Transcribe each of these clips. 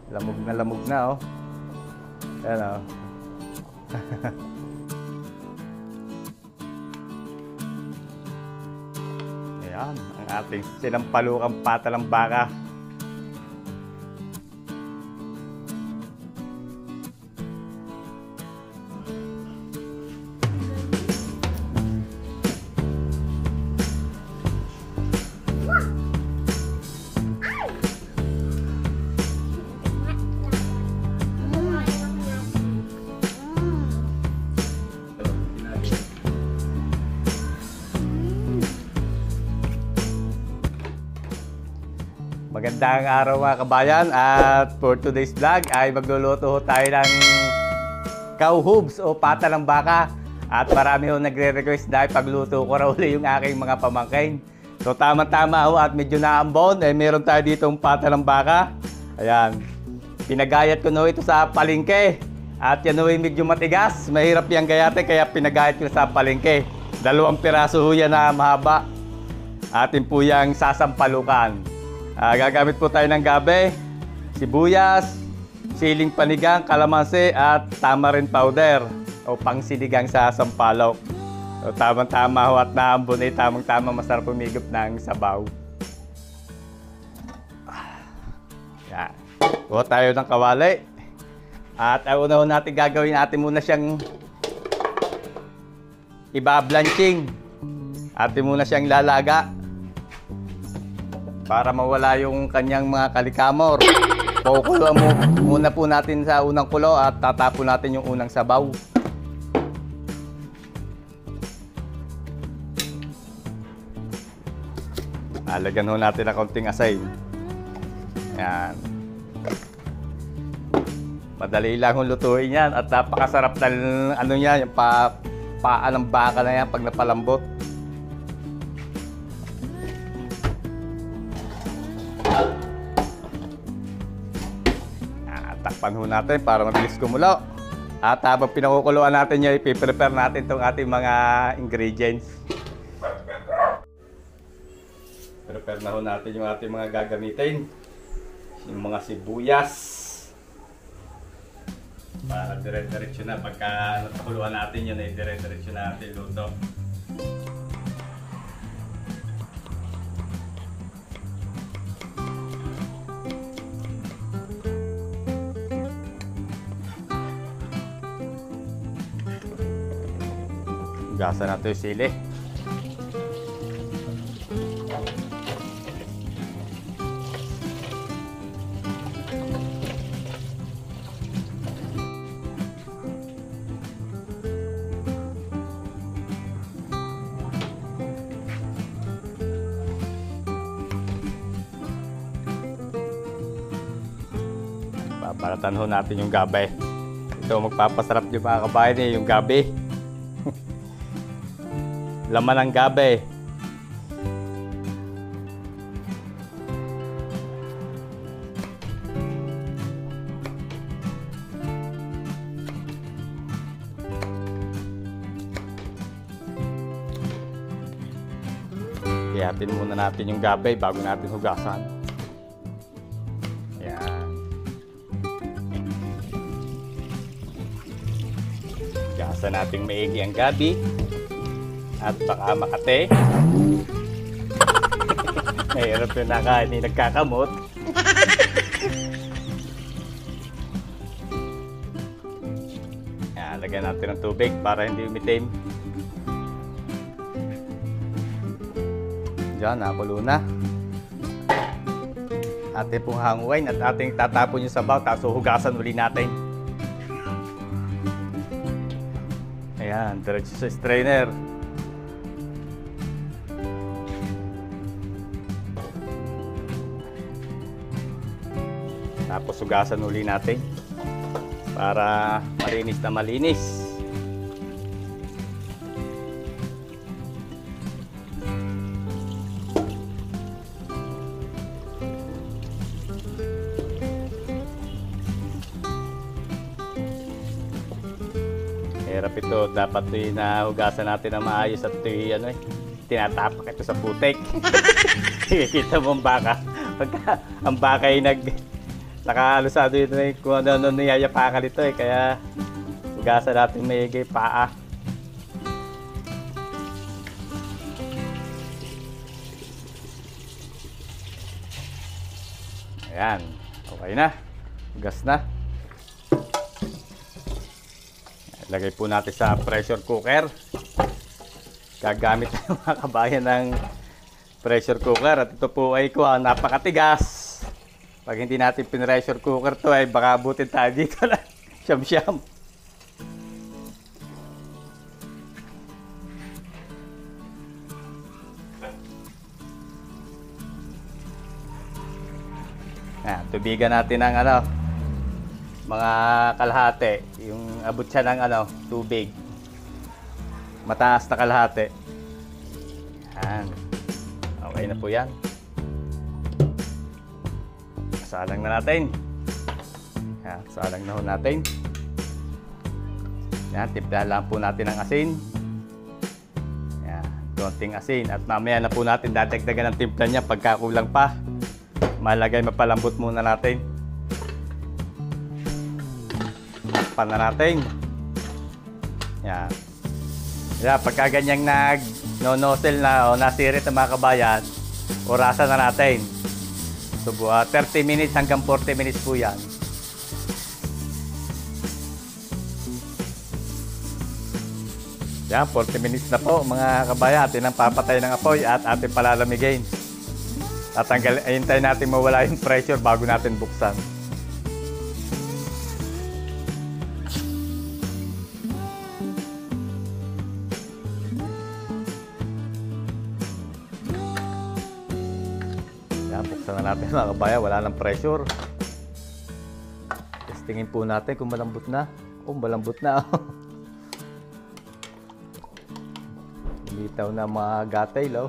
Lamog na oh. Ayan oh. Ayan, ang ating sinampalukang pata ng baka. Magandang araw mga kabayan, at for today's vlog ay magluluto tayo ng cow hooves o pata ng baka. At marami ho nagre-request dahil pagluto ko raw uli yung aking mga pamangkin. So tama-tama ho, at medyo naambon, meron tayo ditong pata ng baka. Ayan, pinagayat ko na ito sa palengke. At yan ho medyo matigas, mahirap yung gayate, kaya pinagayat ko sa palengke. 2 piraso ho yan na mahaba. Atin po yung sasampalukan. Gagamit po tayo ng gabi, sibuyas, siling panigang, kalamansi at tamarind powder o pangsinigang sa sampalok. So, tamang-tama ho at naambon ay tamang-tama, masarap umigop ng sabaw. Yan. Kuha tayo ng kawali. At ang una natin gagawin, natin muna siyang iba-blanching. Atin muna siyang lalaga para mawala yung kanyang mga kalikamor. Kukulo muna po natin sa unang kulo at tatapon natin yung unang sabaw. Lagyan ho natin ng konting asin. Yan. Madali lang yung lutuin yan at napakasarap ng ano yan, yung paa ng baka na yan pag napalambot. Takpan ho natin para mabilis kumulo. At habang pinakukuluan natin yan, ipiprepare natin itong ating mga ingredients. Prepare na ho natin yung ating mga gagamitin. Yung mga sibuyas. Para dire-diretso na. Pagka napakuluan natin yun, ay dire-diretso na natin luto. Gasa natin yung sili. Paparatan ho natin yung gabi. Ito magpapasarap yung mga kabayan yung gabi. Laman ng gabi. Hihatin muna natin yung gabi bago natin hugasan. Ayan. Hugasan natin maigi ang gabi. At baka makate. Mahirap yung hindi nagkakamot. Yan, lagyan natin ng tubig para hindi umitim. Diyan, nakulo na. Ating pong hanguin at ating tatapon yung sabaw, tapos hugasan uli natin. Ayan, diretso sa strainer. Tapos hugasan uli natin para malinis na malinis. Hirap ito, dapat hugasan natin na maayos at tinatapak ito sa putik. Kita mo ang baka. Pagka ang baka ay Nakalusado yun eh, kung ano niyayapakan ito eh. Kaya hugasan natin maigi paa. Ayan. Okay na. Hugas na. Lagay po natin sa pressure cooker. Gagamit tayo mga kabayan ng pressure cooker. At ito po ay napakatigas. Pag hindi natin pin-pressure cooker to ay baka abutin tayo dito na siyam-siyam. Tubigan natin ng mga kalahati. Yung abot siya ng tubig. Mataas na kalahati. Yan. Okay na po yan. Salang na natin. Yan, salang na ho natin. Yan, timplahan lang po natin ng asin. Yan, konting asin. At mamaya na po natin dadagdagan ng timpla niya pagka kulang pa. Malagay, mapalambot muna natin. Takpan na natin. Yan. Yan, pagka ganyang nag-nonosel na o nasirit ang mga kabayan, orasan na natin. So, 30 minutes hanggang 40 minutes po yan. Yan, 40 minutes na po mga kabayan. Atin ang papatay ng apoy at atin palalamigin. Hintayin natin mawala yung pressure bago natin buksan. Buksan na natin mga kabayan, wala ng pressure. Testingin po natin kung malambot na. Malambot na. Lumitaw na mga gatay, lo.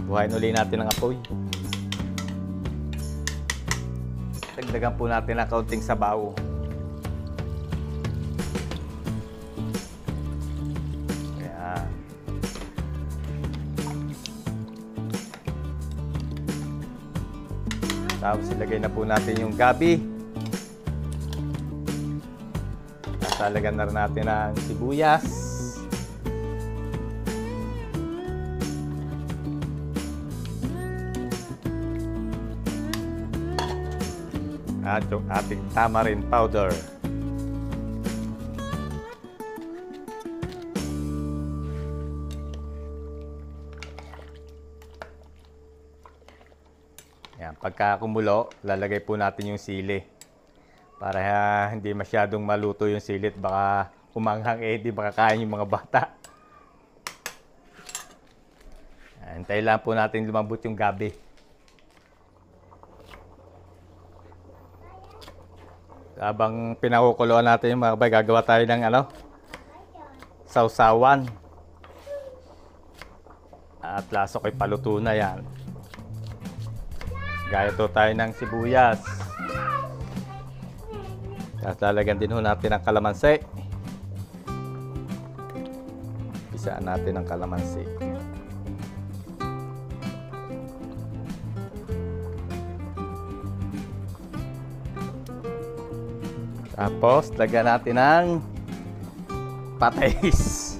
Buhayin uli natin ang apoy. Dagdagan po natin ng kaunting sabaw. Tapos ilagay na po natin yung gabi. At lalagyan na rin natin ang sibuyas. At yung ating tamarind powder. Yan, pagka kumulo, lalagay po natin yung sili. Para hindi masyadong maluto yung silit, baka umanghang di makakain yung mga bata. Hintayin lang po natin lumambot yung gabi. Habang pinakukuluan natin yung mga kabay, gagawa tayo ng sausawan. At laso ko'y paluto na yan. Gaya to tayo ng sibuyas. At lalagyan din ho natin ang kalamansi. Pisaan natin ang kalamansi. Tapos lagyan natin ng patis.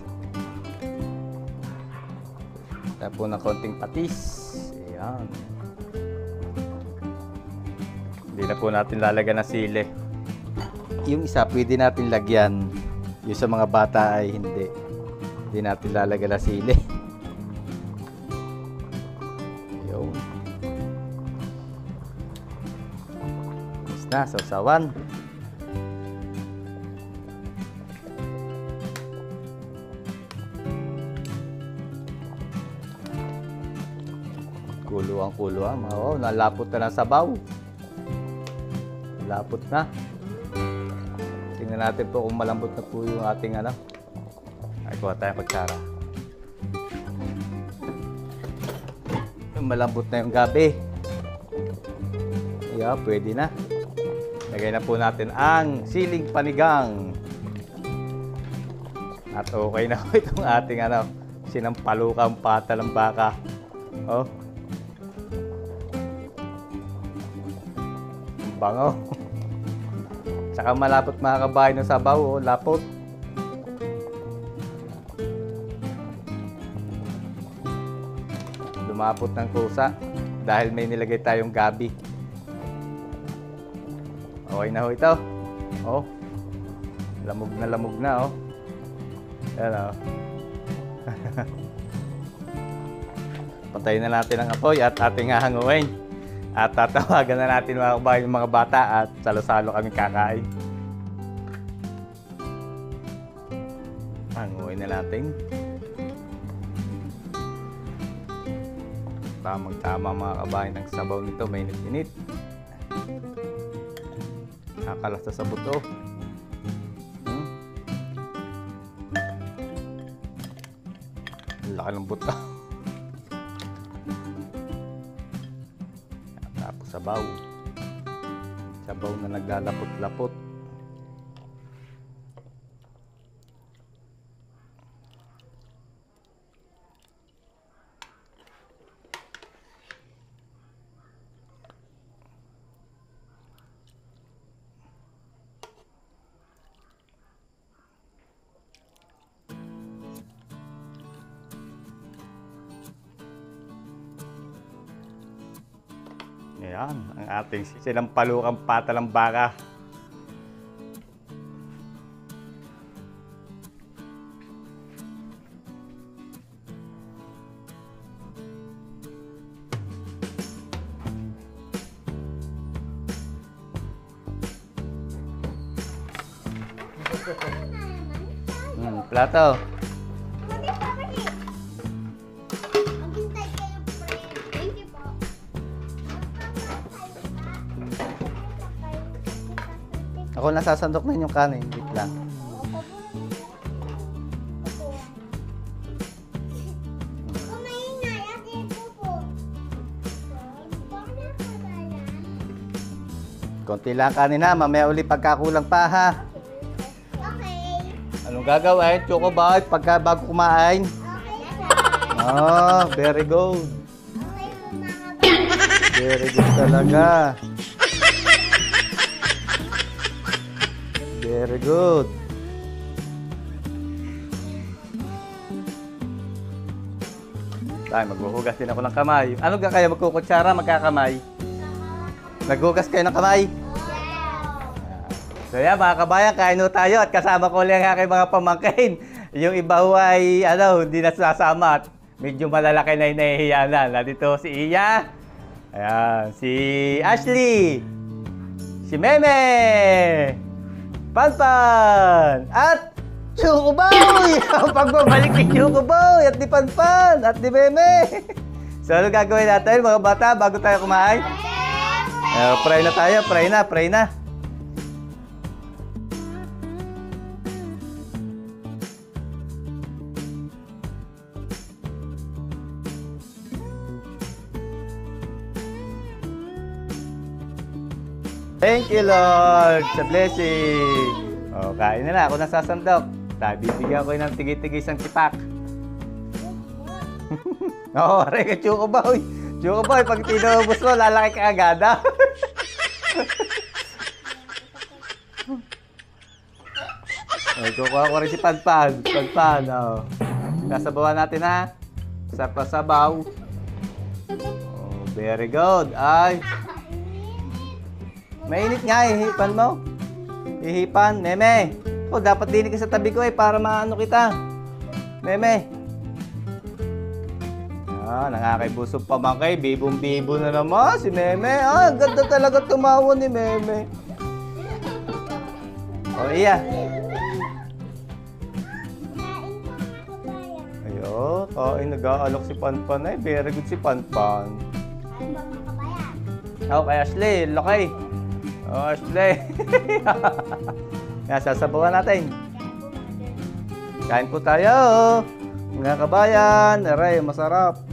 Tapos ng konting patis. Ayan. Hindi na po natin lalagyan ng sili. Yung isa pwede natin lagyan. Yung sa mga bata ay hindi. Hindi natin lalagyan ng sili. Yun. Tapos na, sausawan. Kuluang-kuluang. Oh, nalapot na ng sabaw. Lapot na. Tingnan natin po kung malambot na po yung ating Ay, kuha tayo pagkara. Malambot na yung gabi. Yeah, pwede na. Lagay na po natin ang siling panigang. At okay na po itong ating sinampalukang pata ng baka. Oh. Bango. Tsaka malapot mga kabayan ng sabaw, oh, lapot. Lumapot ng kusa dahil may nilagay tayong gabi. Okay na ho ito. Oh. Lamog na oh. Ayan oh. Patayin na natin ang apoy at ating hahanguin. At tatawagan na natin mga kabayan yung mga bata at salo-salo kami kakain. Hanguin na natin. Tamang-tama mga kabayan ng sabaw nito, mainit-init. Nakalasa sa buto. Laki ng buto. Tapos sabaw. Sabaw na naglalapot-lapot. Ayan, ang ating sinampalukang pata ng baka. Plato. Ako nasasandok na yung kanin, wait lang. Konti lang kanin ha, mamaya uli pagkakulang pa ha. Okay. Anong gagawin? Choco bite pagka bago kumain. Okay, Oh, very good. okay, mga Very good talaga. Very good. Tayo, maghuhugas din ako ng kamay. Ano ka kayo? Magkukutsara, magkakamay? Naghugas kayo ng kamay? So yan, mga kabayan, kain ho tayo at kasama ko lang ang aking mga pamangkin. Yung iba ho ay, hindi nasasama at medyo malalaki na inahihiya na. Nandito si Iya, ayan, si Ashley, si Meme, Panpan, at Chocoboy! Ang pagbabalik ni Chocoboy at ni Panpan at ni Meme. So ano gagawin natin mga bata bago tayo kumain? Pray na tayo, pray na. Thank you, Lord, sa blessing. O, kain na ako nasasandok. Bibigyan ko ng tigi-tigi isang tipak. Oo, aray ka, Chocoboy. Chocoboy, pag tinubos mo, lalaki ka agad, ha? Kukuha ko rin si Panpan. Panpan, o. Sasabawan natin, ha? Sa pasabaw. Oh, very good. Ay. Mainit nga, ihipan mo. Ihipan, Meme. O, dapat dinig ka sa tabi ko para maano kita. Meme. Nakakibusog pa man kay. Bibong-bibo na naman si Meme. Ganda talaga tumawa ni Meme. O, Iya. Ayo, kain. Nag-aalok si Panpan ay. Very good si Panpan. O, kay Ashley. Lakay. O, Ashley. Yan, sasabawan natin. Kain po tayo. Mga kabayan. Aray, masarap.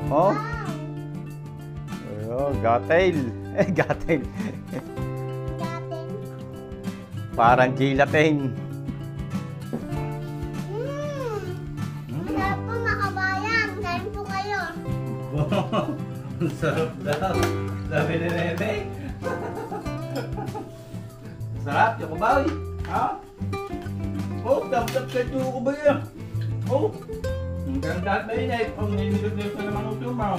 Oh. Ayo, gatail. Gatail. Parang gelatin. Sarap po mga kabayan. Kain po kayo. Wow, ang sarap daw. Sabi ni Nene, Sarap, Chocoboy. Ha? Oh, tap-tap ka Chocoboy ah. Oh, ang ganda at mainit. Oh, nililog ka naman ang tumaw.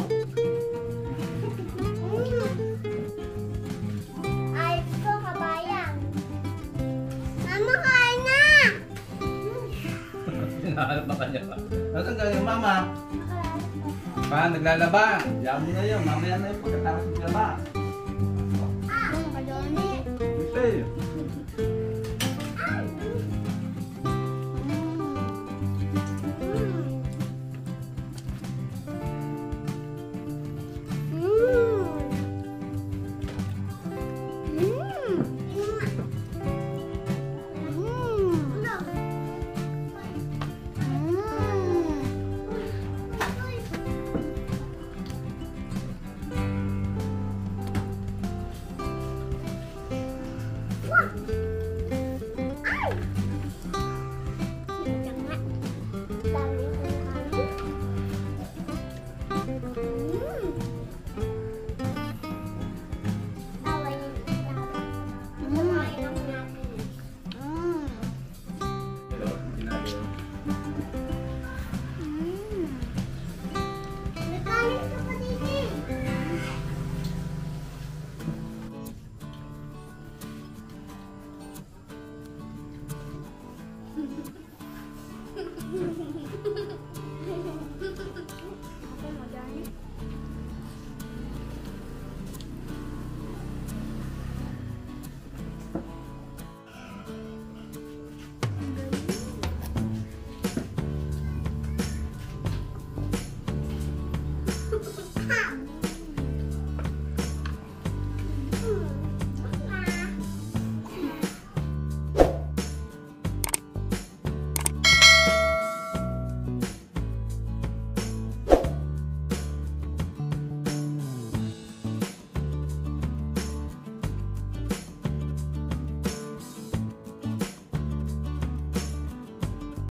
Ayos ko, kabayan. Mama, kain na! Hinahanap na kanya pa. Nasaan galing mama? Pa, naglalaba. Diyan mo na yun. Mamaya na yun pagkatapos naglaba.